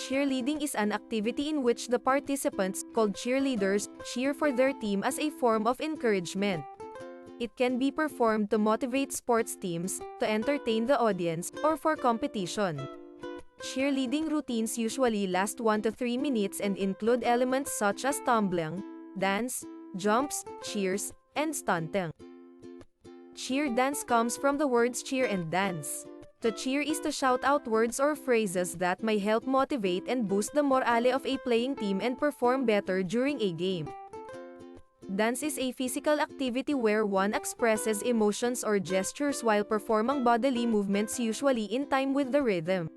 Cheerleading is an activity in which the participants, called cheerleaders, cheer for their team as a form of encouragement. It can be performed to motivate sports teams, to entertain the audience, or for competition. Cheerleading routines usually last 1 to 3 minutes and include elements such as tumbling, dance, jumps, cheers, and stunting. Cheer dance comes from the words cheer and dance. To cheer is to shout out words or phrases that may help motivate and boost the morale of a playing team and perform better during a game. Dance is a physical activity where one expresses emotions or gestures while performing bodily movements, usually in time with the rhythm.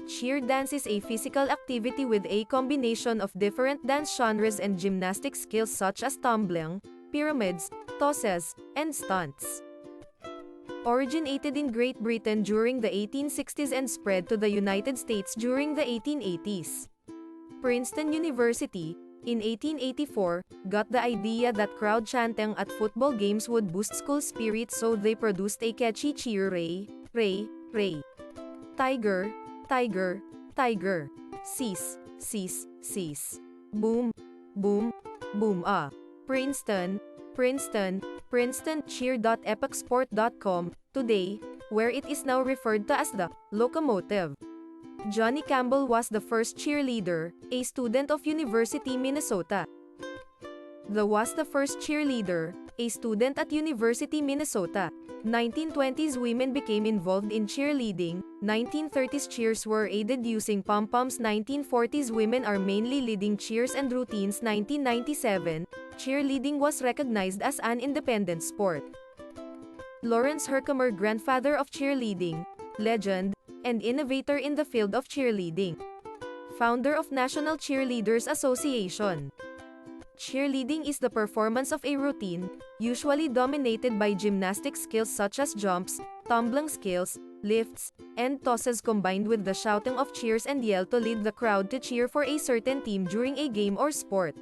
Cheer dance is a physical activity with a combination of different dance genres and gymnastic skills such as tumbling, pyramids, tosses, and stunts. Originated in Great Britain during the 1860s and spread to the United States during the 1880s. Princeton University, in 1884, got the idea that crowd chanting at football games would boost school spirit, so they produced a catchy cheer: ray, ray, ray. Tiger, tiger, tiger. Cease, cease, cease. Boom, boom, boom. Princeton, Princeton, Princeton cheer.epicsport.com, today, where it is now referred to as the locomotive. Johnny Campbell was the first cheerleader, a student of University, Minnesota. Was the first cheerleader, a student at University, Minnesota. 1920s women became involved in cheerleading, 1930s cheers were aided using pom-poms, 1940s women are mainly leading cheers and routines, 1997, cheerleading was recognized as an independent sport. Lawrence Herkimer, grandfather of cheerleading, legend, and innovator in the field of cheerleading. Founder of National Cheerleaders Association. Cheerleading is the performance of a routine, usually dominated by gymnastic skills such as jumps, tumbling skills, lifts, and tosses, combined with the shouting of cheers and yell to lead the crowd to cheer for a certain team during a game or sport.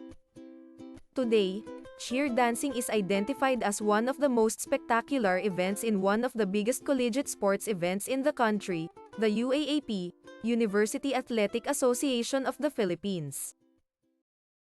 Today, cheer dancing is identified as one of the most spectacular events in one of the biggest collegiate sports events in the country, the UAAP, University Athletic Association of the Philippines.